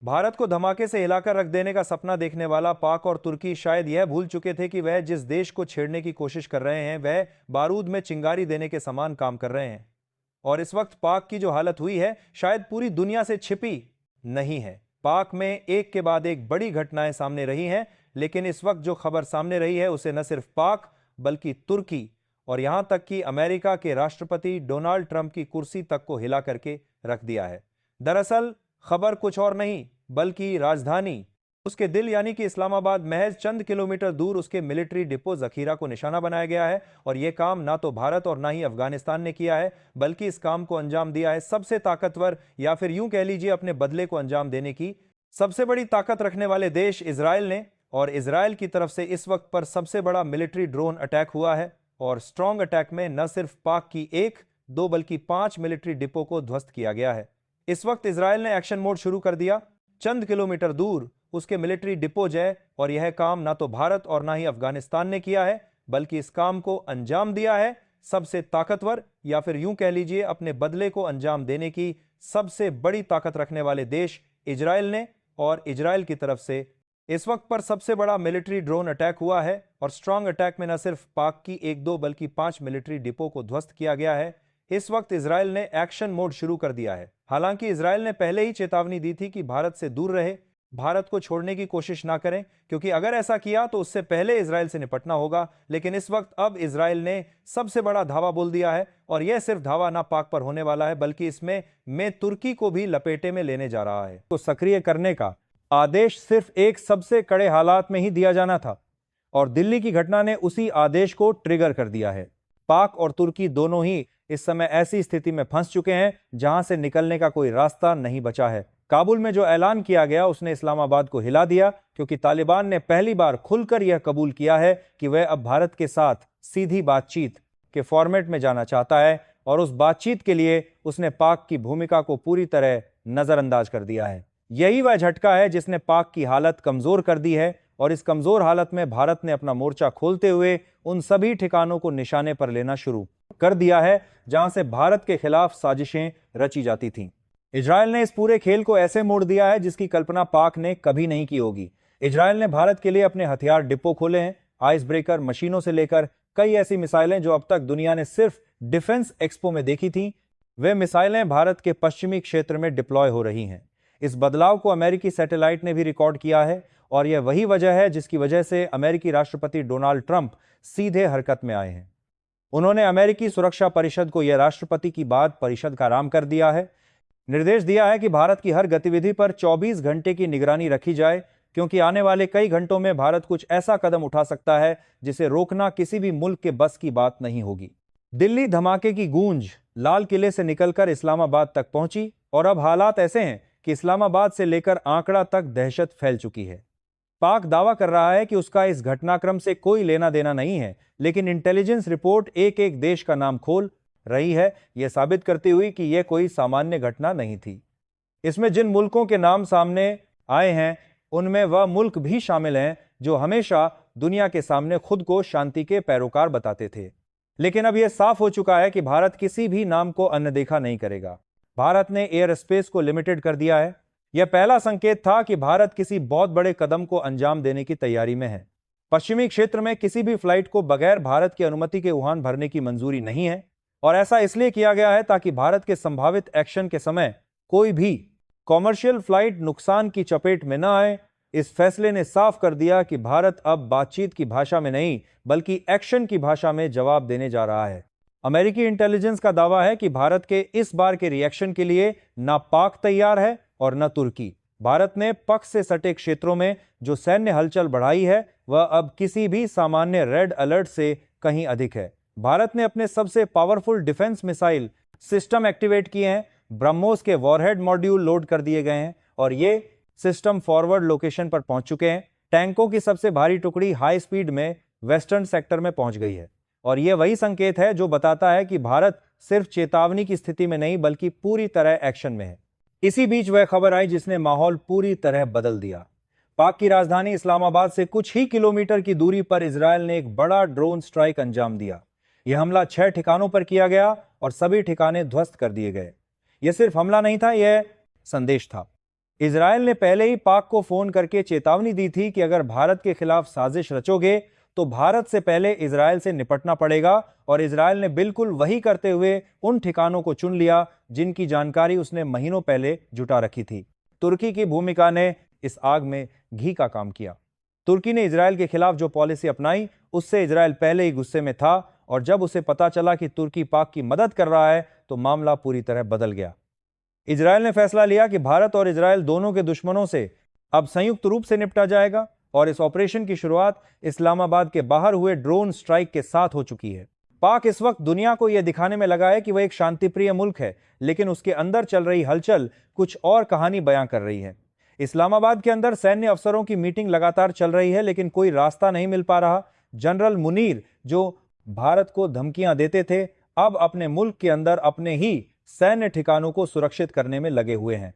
भारत को धमाके से हिलाकर रख देने का सपना देखने वाला पाक और तुर्की शायद यह भूल चुके थे कि वह जिस देश को छेड़ने की कोशिश कर रहे हैं वह बारूद में चिंगारी देने के समान काम कर रहे हैं। और इस वक्त पाक की जो हालत हुई है शायद पूरी दुनिया से छिपी नहीं है। पाक में एक के बाद एक बड़ी घटनाएं सामने रही हैं, लेकिन इस वक्त जो खबर सामने रही है उसे न सिर्फ पाक बल्कि तुर्की और यहां तक कि अमेरिका के राष्ट्रपति डोनाल्ड ट्रंप की कुर्सी तक को हिला करके रख दिया है। दरअसल खबर कुछ और नहीं बल्कि राजधानी, उसके दिल यानी कि इस्लामाबाद महज चंद किलोमीटर दूर उसके मिलिट्री डिपो जखीरा को निशाना बनाया गया है। और यह काम ना तो भारत और ना ही अफगानिस्तान ने किया है, बल्कि इस काम को अंजाम दिया है सबसे ताकतवर या फिर यूं कह लीजिए अपने बदले को अंजाम देने की सबसे बड़ी ताकत रखने वाले देश इजराइल ने। और इजराइल की तरफ से इस वक्त पर सबसे बड़ा मिलिट्री ड्रोन अटैक हुआ है और स्ट्रॉन्ग अटैक में न सिर्फ पाक की एक दो बल्कि 5 मिलिट्री डिपो को ध्वस्त किया गया है। इस वक्त इजराइल ने एक्शन मोड शुरू कर दिया। चंद किलोमीटर दूर उसके मिलिट्री डिपो जय, और यह काम ना तो भारत और ना ही अफगानिस्तान ने किया है, बल्कि इस काम को अंजाम दिया है सबसे ताकतवर या फिर यूं कह लीजिए अपने बदले को अंजाम देने की सबसे बड़ी ताकत रखने वाले देश इजराइल ने। और इजराइल की तरफ से इस वक्त पर सबसे बड़ा मिलिट्री ड्रोन अटैक हुआ है और स्ट्रॉन्ग अटैक में न सिर्फ पाक की एक दो बल्कि 5 मिलिट्री डिपो को ध्वस्त किया गया है। इस वक्त इजराइल ने एक्शन मोड शुरू कर दिया है। हालांकि इजराइल ने पहले ही चेतावनी दी थी कि भारत से दूर रहे, भारत को छोड़ने की कोशिश ना करें, क्योंकि अगर ऐसा किया तो उससे पहले इजराइल से निपटना होगा। लेकिन इस वक्त अब इजराइल ने सबसे बड़ा धावा बोल दिया है और यह सिर्फ धावा ना पाक पर होने वाला है बल्कि इसमें तुर्की को भी लपेटे में लेने जा रहा है। तो सक्रिय करने का आदेश सिर्फ एक सबसे कड़े हालात में ही दिया जाना था और दिल्ली की घटना ने उसी आदेश को ट्रिगर कर दिया है। पाक और तुर्की दोनों ही इस समय ऐसी स्थिति में फंस चुके हैं जहां से निकलने का कोई रास्ता नहीं बचा है। काबुल में जो ऐलान किया गया उसने इस्लामाबाद को हिला दिया, क्योंकि तालिबान ने पहली बार खुलकर यह कबूल किया है कि वह अब भारत के साथ सीधी बातचीत के फॉर्मेट में जाना चाहता है और उस बातचीत के लिए उसने पाक की भूमिका को पूरी तरह नजरअंदाज कर दिया है। यही वह झटका है जिसने पाक की हालत कमजोर कर दी है और इस कमजोर हालत में भारत ने अपना मोर्चा खोलते हुए उन सभी ठिकानों को निशाने पर लेना शुरू कर दिया है जहां से भारत के खिलाफ साजिशें रची जाती थीं। इजराइल ने इस पूरे खेल को ऐसे मोड़ दिया है जिसकी कल्पना पाक ने कभी नहीं की होगी। इजराइल ने भारत के लिए अपने हथियार डिपो खोले हैं, आइस ब्रेकर मशीनों से लेकर कई ऐसी मिसाइलें जो अब तक दुनिया ने सिर्फ डिफेंस एक्सपो में देखी थी, वे मिसाइलें भारत के पश्चिमी क्षेत्र में डिप्लॉय हो रही हैं। इस बदलाव को अमेरिकी सैटेलाइट ने भी रिकॉर्ड किया है और यह वही वजह है जिसकी वजह से अमेरिकी राष्ट्रपति डोनाल्ड ट्रंप सीधे हरकत में आए हैं। उन्होंने अमेरिकी सुरक्षा परिषद को यह राष्ट्रपति की बात परिषद का आराम कर दिया है, निर्देश दिया है कि भारत की हर गतिविधि पर 24 घंटे की निगरानी रखी जाए, क्योंकि आने वाले कई घंटों में भारत कुछ ऐसा कदम उठा सकता है जिसे रोकना किसी भी मुल्क के बस की बात नहीं होगी। दिल्ली धमाके की गूंज लाल किले से निकलकर इस्लामाबाद तक पहुंची और अब हालात ऐसे हैं कि इस्लामाबाद से लेकर आंकड़ा तक दहशत फैल चुकी है। पाक दावा कर रहा है कि उसका इस घटनाक्रम से कोई लेना देना नहीं है, लेकिन इंटेलिजेंस रिपोर्ट एक एक देश का नाम खोल रही है, यह साबित करती हुई कि यह कोई सामान्य घटना नहीं थी। इसमें जिन मुल्कों के नाम सामने आए हैं उनमें वह मुल्क भी शामिल हैं जो हमेशा दुनिया के सामने खुद को शांति के पैरोकार बताते थे। लेकिन अब यह साफ हो चुका है कि भारत किसी भी नाम को अनदेखा नहीं करेगा। भारत ने एयर स्पेस को लिमिटेड कर दिया है। यह पहला संकेत था कि भारत किसी बहुत बड़े कदम को अंजाम देने की तैयारी में है। पश्चिमी क्षेत्र में किसी भी फ्लाइट को बगैर भारत की अनुमति के उड़ान भरने की मंजूरी नहीं है और ऐसा इसलिए किया गया है ताकि भारत के संभावित एक्शन के समय कोई भी कॉमर्शियल फ्लाइट नुकसान की चपेट में न आए। इस फैसले ने साफ कर दिया कि भारत अब बातचीत की भाषा में नहीं बल्कि एक्शन की भाषा में जवाब देने जा रहा है। अमेरिकी इंटेलिजेंस का दावा है कि भारत के इस बार के रिएक्शन के लिए न पाक तैयार है और न तुर्की। भारत ने पक्ष से सटे क्षेत्रों में जो सैन्य हलचल बढ़ाई है वह अब किसी भी सामान्य रेड अलर्ट से कहीं अधिक है। भारत ने अपने सबसे powerful defence missile system activate किए हैं, ब्रह्मोस के वॉरहेड मॉड्यूल लोड कर दिए गए हैं और ये सिस्टम फॉरवर्ड लोकेशन पर पहुंच चुके हैं। टैंकों की सबसे भारी टुकड़ी हाई स्पीड में वेस्टर्न सेक्टर में पहुंच गई है और यह वही संकेत है जो बताता है कि भारत सिर्फ चेतावनी की स्थिति में नहीं बल्कि पूरी तरह एक्शन में है। इसी बीच वह खबर आई जिसने माहौल पूरी तरह बदल दिया। पाक की राजधानी इस्लामाबाद से कुछ ही किलोमीटर की दूरी पर इजरायल ने एक बड़ा ड्रोन स्ट्राइक अंजाम दिया। यह हमला 6 ठिकानों पर किया गया और सभी ठिकाने ध्वस्त कर दिए गए। यह सिर्फ हमला नहीं था, यह संदेश था। इजरायल ने पहले ही पाक को फोन करके चेतावनी दी थी कि अगर भारत के खिलाफ साजिश रचोगे तो भारत से पहले इजरायल से निपटना पड़ेगा, और इजरायल ने बिल्कुल वही करते हुए उन ठिकानों को चुन लिया जिनकी जानकारी उसने महीनों पहले जुटा रखी थी। तुर्की की भूमिका ने इस आग में घी का काम किया। तुर्की ने इजरायल के खिलाफ जो पॉलिसी अपनाई उससे इजरायल पहले ही गुस्से में था, और जब उसे पता चला कि तुर्की पाक की मदद कर रहा है तो मामला पूरी तरह बदल गया। इजरायल ने फैसला लिया कि भारत और इजरायल दोनों के दुश्मनों से अब संयुक्त रूप से निपटा जाएगा, और इस ऑपरेशन की शुरुआत इस्लामाबाद के बाहर हुए ड्रोन स्ट्राइक के साथ हो चुकी है। पाक इस वक्त दुनिया को यह दिखाने में लगा है कि वह एक शांतिप्रिय मुल्क है, लेकिन उसके अंदर चल रही हलचल कुछ और कहानी बयां कर रही है। इस्लामाबाद के अंदर सैन्य अफसरों की मीटिंग लगातार चल रही है, लेकिन कोई रास्ता नहीं मिल पा रहा। जनरल मुनीर, जो भारत को धमकियां देते थे, अब अपने मुल्क के अंदर अपने ही सैन्य ठिकानों को सुरक्षित करने में लगे हुए हैं,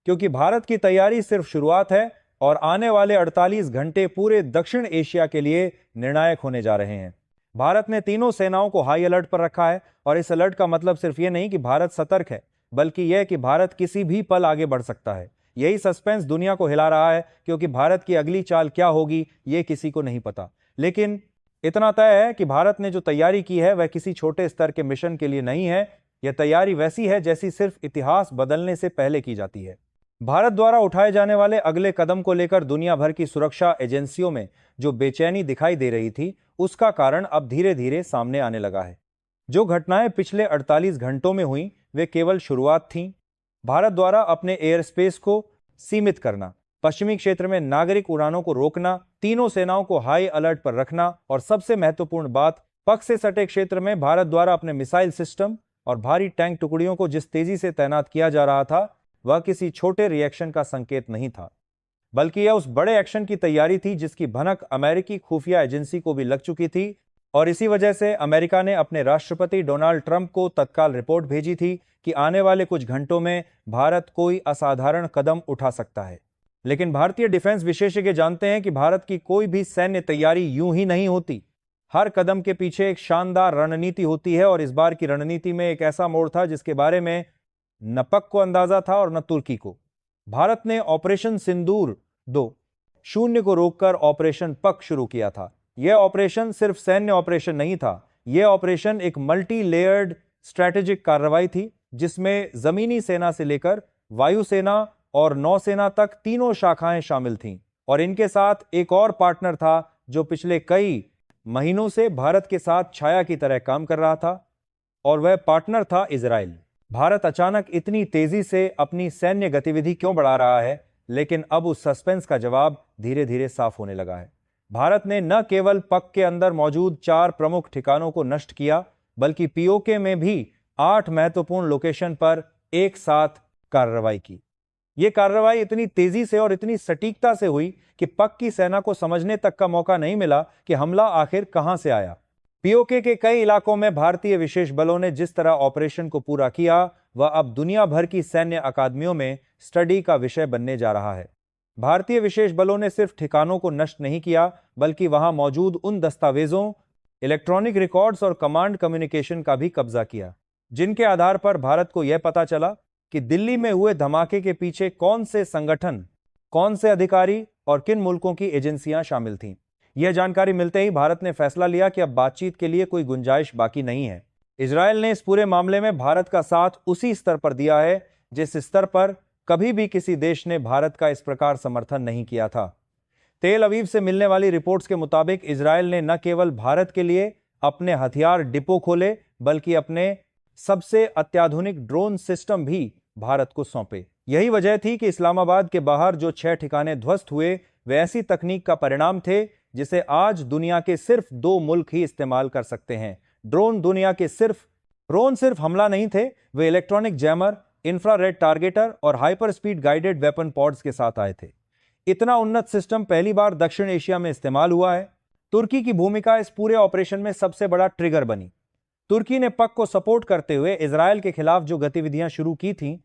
क्योंकि भारत की तैयारी सिर्फ शुरुआत है और आने वाले 48 घंटे पूरे दक्षिण एशिया के लिए निर्णायक होने जा रहे हैं। भारत ने तीनों सेनाओं को हाई अलर्ट पर रखा है, और इस अलर्ट का मतलब सिर्फ यह नहीं कि भारत सतर्क है, बल्कि यह कि भारत किसी भी पल आगे बढ़ सकता है। यही सस्पेंस दुनिया को हिला रहा है, क्योंकि भारत की अगली चाल क्या होगी यह किसी को नहीं पता। लेकिन इतना तय है कि भारत ने जो तैयारी की है वह किसी छोटे स्तर के मिशन के लिए नहीं है। यह तैयारी वैसी है जैसी सिर्फ इतिहास बदलने से पहले की जाती है। भारत द्वारा उठाए जाने वाले अगले कदम को लेकर दुनिया भर की सुरक्षा एजेंसियों में जो बेचैनी दिखाई दे रही थी, उसका कारण अब धीरे धीरे सामने आने लगा है। जो घटनाएं पिछले 48 घंटों में हुई वे केवल शुरुआत थीं। भारत द्वारा अपने एयर स्पेस को सीमित करना, पश्चिमी क्षेत्र में नागरिक उड़ानों को रोकना, तीनों सेनाओं को हाई अलर्ट पर रखना, और सबसे महत्वपूर्ण बात, पक से सटे क्षेत्र में भारत द्वारा अपने मिसाइल सिस्टम और भारी टैंक टुकड़ियों को जिस तेजी से तैनात किया जा रहा था वह किसी छोटे रिएक्शन का संकेत नहीं था, बल्कि यह उस बड़े एक्शन की तैयारी थी जिसकी भनक अमेरिकी खुफिया एजेंसी को भी लग चुकी थी। और इसी वजह से अमेरिका ने अपने राष्ट्रपति डोनाल्ड ट्रंप को तत्काल रिपोर्ट भेजी थी कि आने वाले कुछ घंटों में भारत कोई असाधारण कदम उठा सकता है। लेकिन भारतीय डिफेंस विशेषज्ञ जानते हैं कि भारत की कोई भी सैन्य तैयारी यूं ही नहीं होती। हर कदम के पीछे एक शानदार रणनीति होती है, और इस बार की रणनीति में एक ऐसा मोड़ था जिसके बारे में न पक को अंदाजा था और न तुर्की को। भारत ने ऑपरेशन सिंदूर 2 शून्य को रोककर ऑपरेशन पक शुरू किया था। यह ऑपरेशन सिर्फ सैन्य ऑपरेशन नहीं था, यह ऑपरेशन एक मल्टी लेयर्ड स्ट्रैटेजिक कार्रवाई थी, जिसमें जमीनी सेना से लेकर वायुसेना और नौसेना तक तीनों शाखाएं शामिल थीं। और इनके साथ एक और पार्टनर था जो पिछले कई महीनों से भारत के साथ छाया की तरह काम कर रहा था, और वह पार्टनर था इजराइल। भारत अचानक इतनी तेजी से अपनी सैन्य गतिविधि क्यों बढ़ा रहा है? लेकिन अब उस सस्पेंस का जवाब धीरे धीरे साफ होने लगा है। भारत ने न केवल पक के अंदर मौजूद 4 प्रमुख ठिकानों को नष्ट किया, बल्कि पीओके में भी 8 महत्वपूर्ण लोकेशन पर एक साथ कार्रवाई की। यह कार्रवाई इतनी तेजी से और इतनी सटीकता से हुई कि पक की सेना को समझने तक का मौका नहीं मिला कि हमला आखिर कहां से आया। पीओके के कई इलाकों में भारतीय विशेष बलों ने जिस तरह ऑपरेशन को पूरा किया, वह अब दुनिया भर की सैन्य अकादमियों में स्टडी का विषय बनने जा रहा है। भारतीय विशेष बलों ने सिर्फ ठिकानों को नष्ट नहीं किया, बल्कि वहां मौजूद उन दस्तावेजों, इलेक्ट्रॉनिक रिकॉर्ड्स और कमांड कम्युनिकेशन का भी कब्जा किया, जिनके आधार पर भारत को यह पता चला कि दिल्ली में हुए धमाके के पीछे कौन से संगठन, कौन से अधिकारी और किन मुल्कों की एजेंसियां शामिल थीं। यह जानकारी मिलते ही भारत ने फैसला लिया कि अब बातचीत के लिए कोई गुंजाइश बाकी नहीं है। इजरायल ने इस पूरे मामले में भारत का साथ उसी स्तर पर दिया है जिस स्तर पर कभी भी किसी देश ने भारत का इस प्रकार समर्थन नहीं किया था। तेल अवीव से मिलने वाली रिपोर्ट्स के मुताबिक इजरायल ने न केवल भारत के लिए अपने हथियार डिपो खोले, बल्कि अपने सबसे अत्याधुनिक ड्रोन सिस्टम भी भारत को सौंपे। यही वजह थी कि इस्लामाबाद के बाहर जो 6 ठिकाने ध्वस्त हुए वे ऐसी तकनीक का परिणाम थे जिसे आज दुनिया के सिर्फ 2 मुल्क ही इस्तेमाल कर सकते हैं। ड्रोन सिर्फ हमला नहीं थे, वे इलेक्ट्रॉनिक जैमर, इंफ्रारेड टारगेटर और hyper speed guided weapon pods के साथ आए थे। इतना उन्नत सिस्टम पहली बार दक्षिण एशिया में इस्तेमाल हुआ है। तुर्की की भूमिका इस पूरे ऑपरेशन में सबसे बड़ा ट्रिगर बनी। तुर्की ने पक को सपोर्ट करते हुए इजरायल के खिलाफ जो गतिविधियां शुरू की थीं,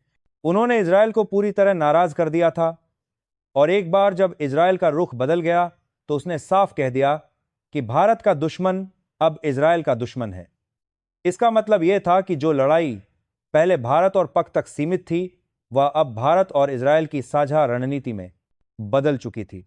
उन्होंने इजरायल को पूरी तरह नाराज कर दिया था। और एक बार जब इजरायल का रुख बदल गया तो उसने साफ कह दिया कि भारत का दुश्मन अब इजरायल का दुश्मन है। इसका मतलब यह था कि जो लड़ाई पहले भारत और पक तक सीमित थी, वह अब भारत और इजरायल की साझा रणनीति में बदल चुकी थी।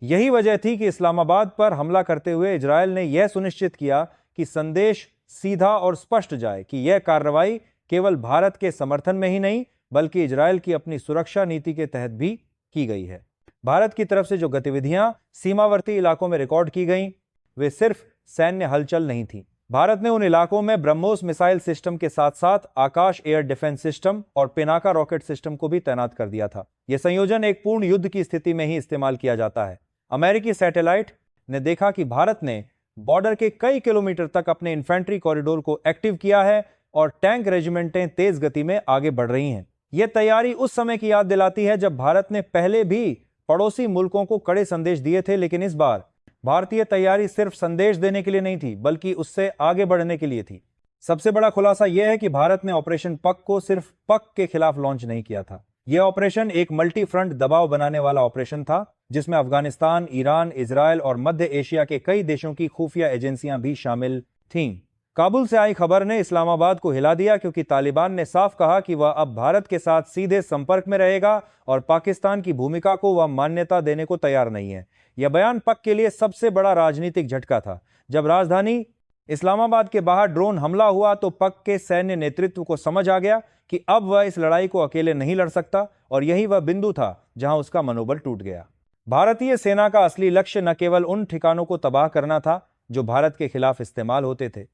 यही वजह थी कि इस्लामाबाद पर हमला करते हुए इजरायल ने यह सुनिश्चित किया कि संदेश सीधा और स्पष्ट जाए कि यह कार्रवाई केवल भारत के समर्थन में ही नहीं बल्कि इजरायल की अपनी सुरक्षा नीति के तहत भी की गई है। भारत की तरफ से जो गतिविधियां सीमावर्ती इलाकों में रिकॉर्ड की गईं, वे सिर्फ सैन्य हलचल नहीं थी। भारत ने उन इलाकों में ब्रह्मोस मिसाइल सिस्टम के साथ साथ आकाश एयर डिफेंस सिस्टम और पिनाका रॉकेट सिस्टम को भी तैनात कर दिया था। यह संयोजन एक पूर्ण युद्ध की स्थिति में ही इस्तेमाल किया जाता है। अमेरिकी सैटेलाइट ने देखा कि भारत ने बॉर्डर के कई किलोमीटर तक अपने इन्फेंट्री कॉरिडोर को एक्टिव किया है और टैंक रेजिमेंटें तेज गति में आगे बढ़ रही हैं। यह तैयारी उस समय की याद दिलाती है जब भारत ने पहले भी पड़ोसी मुल्कों को कड़े संदेश दिए थे, लेकिन इस बार भारतीय तैयारी सिर्फ संदेश देने के लिए नहीं थी बल्कि उससे आगे बढ़ने के लिए थी। सबसे बड़ा खुलासा यह है कि भारत ने ऑपरेशन पक को सिर्फ पक के खिलाफ लॉन्च नहीं किया था। यह ऑपरेशन एक मल्टी फ्रंट दबाव बनाने वाला ऑपरेशन था जिसमें अफगानिस्तान, ईरान, इजरायल और मध्य एशिया के कई देशों की खुफिया एजेंसियां भी शामिल थीं। काबुल से आई खबर ने इस्लामाबाद को हिला दिया क्योंकि तालिबान ने साफ कहा कि वह अब भारत के साथ सीधे संपर्क में रहेगा और पाकिस्तान की भूमिका को वह मान्यता देने को तैयार नहीं है। यह बयान पक के लिए सबसे बड़ा राजनीतिक झटका था। जब राजधानी इस्लामाबाद के बाहर ड्रोन हमला हुआ तो पक के सैन्य नेतृत्व को समझ आ गया कि अब वह इस लड़ाई को अकेले नहीं लड़ सकता और यही वह बिंदु था जहां उसका मनोबल टूट गया। भारतीय सेना का असली लक्ष्य न केवल उन ठिकानों को तबाह करना था जो भारत के खिलाफ इस्तेमाल होते थे,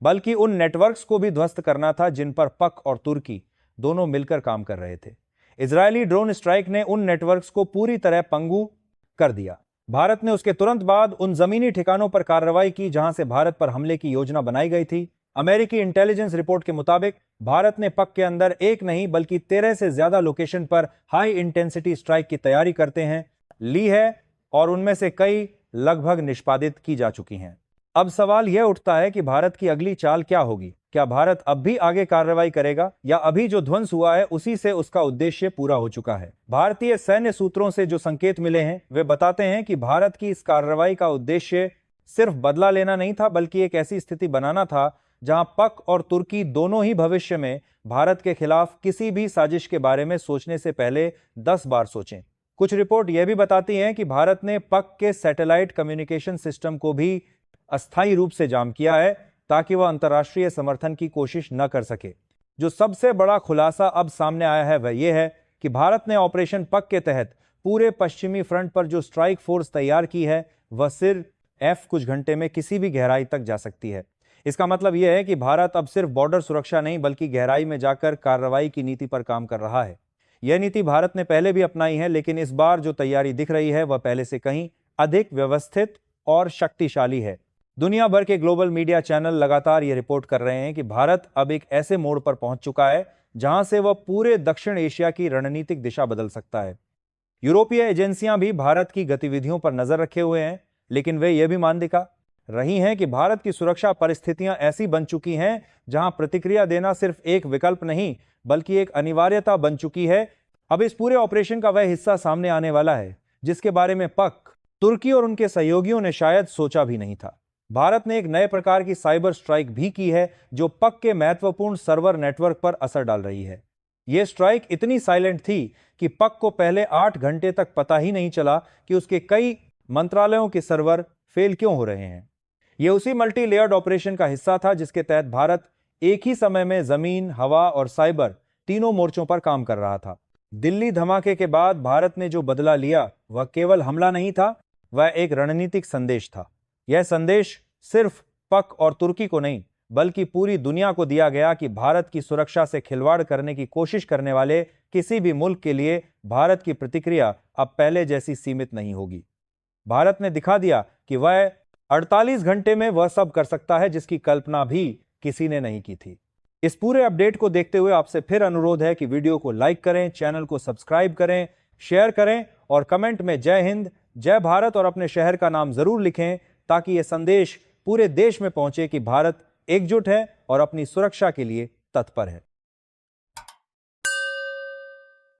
बल्कि उन नेटवर्क्स को भी ध्वस्त करना था जिन पर पक और तुर्की दोनों मिलकर काम कर रहे थे। इजरायली ड्रोन स्ट्राइक ने उन नेटवर्क्स को पूरी तरह पंगु कर दिया। भारत ने उसके तुरंत बाद उन जमीनी ठिकानों पर कार्रवाई की जहां से भारत पर हमले की योजना बनाई गई थी। अमेरिकी इंटेलिजेंस रिपोर्ट के मुताबिक भारत ने पक के अंदर एक नहीं बल्कि 13 से ज्यादा लोकेशन पर हाई इंटेंसिटी स्ट्राइक की तैयारी करते हैं ली है और उनमें से कई लगभग निष्पादित की जा चुकी हैं। अब सवाल यह उठता है कि भारत की अगली चाल क्या होगी। क्या भारत अब भी आगे कार्रवाई करेगा या अभी जो ध्वंस हुआ है उसी से उसका उद्देश्य पूरा हो चुका है। भारतीय सैन्य सूत्रों से जो संकेत मिले हैं वे बताते हैं कि भारत की इस कार्रवाई का उद्देश्य सिर्फ बदला लेना नहीं था बल्कि एक ऐसी स्थिति बनाना था जहां पक और तुर्की दोनों ही भविष्य में भारत के खिलाफ किसी भी साजिश के बारे में सोचने से पहले 10 बार सोचें। कुछ रिपोर्ट यह भी बताती हैं कि भारत ने पक के सैटेलाइट कम्युनिकेशन सिस्टम को भी अस्थायी रूप से जाम किया है ताकि वह अंतर्राष्ट्रीय समर्थन की कोशिश न कर सके। जो सबसे बड़ा खुलासा अब सामने आया है वह यह है कि भारत ने ऑपरेशन पक के तहत पूरे पश्चिमी फ्रंट पर जो स्ट्राइक फोर्स तैयार की है वह सिर्फ कुछ घंटे में किसी भी गहराई तक जा सकती है। इसका मतलब यह है कि भारत अब सिर्फ बॉर्डर सुरक्षा नहीं बल्कि गहराई में जाकर कार्रवाई की नीति पर काम कर रहा है। यह नीति भारत ने पहले भी अपनाई है, लेकिन इस बार जो तैयारी दिख रही है वह पहले से कहीं अधिक व्यवस्थित और शक्तिशाली है। दुनिया भर के ग्लोबल मीडिया चैनल लगातार यह रिपोर्ट कर रहे हैं कि भारत अब एक ऐसे मोड़ पर पहुंच चुका है जहां से वह पूरे दक्षिण एशिया की रणनीतिक दिशा बदल सकता है। यूरोपीय एजेंसियां भी भारत की गतिविधियों पर नजर रखे हुए हैं, लेकिन वे यह भी मान दिखा रही हैं कि भारत की सुरक्षा परिस्थितियां ऐसी बन चुकी हैं जहां प्रतिक्रिया देना सिर्फ एक विकल्प नहीं बल्कि एक अनिवार्यता बन चुकी है। अब इस पूरे ऑपरेशन का वह हिस्सा सामने आने वाला है जिसके बारे में पक, तुर्की और उनके सहयोगियों ने शायद सोचा भी नहीं था। भारत ने एक नए प्रकार की साइबर स्ट्राइक भी की है जो पक के महत्वपूर्ण सर्वर नेटवर्क पर असर डाल रही है। यह स्ट्राइक इतनी साइलेंट थी कि पक को पहले 8 घंटे तक पता ही नहीं चला कि उसके कई मंत्रालयों के सर्वर फेल क्यों हो रहे हैं। यह उसी मल्टी लेयर्ड ऑपरेशन का हिस्सा था जिसके तहत भारत एक ही समय में जमीन, हवा और साइबर तीनों मोर्चों पर काम कर रहा था। दिल्ली धमाके के बाद भारत ने जो बदला लिया वह केवल हमला नहीं था, वह एक रणनीतिक संदेश था। यह संदेश सिर्फ पक और तुर्की को नहीं बल्कि पूरी दुनिया को दिया गया कि भारत की सुरक्षा से खिलवाड़ करने की कोशिश करने वाले किसी भी मुल्क के लिए भारत की प्रतिक्रिया अब पहले जैसी सीमित नहीं होगी। भारत ने दिखा दिया कि वह 48 घंटे में वह सब कर सकता है जिसकी कल्पना भी किसी ने नहीं की थी। इस पूरे अपडेट को देखते हुए आपसे फिर अनुरोध है कि वीडियो को लाइक करें, चैनल को सब्सक्राइब करें, शेयर करें और कमेंट में जय हिंद, जय भारत और अपने शहर का नाम जरूर लिखें ताकि यह संदेश पूरे देश में पहुंचे कि भारत एकजुट है और अपनी सुरक्षा के लिए तत्पर है।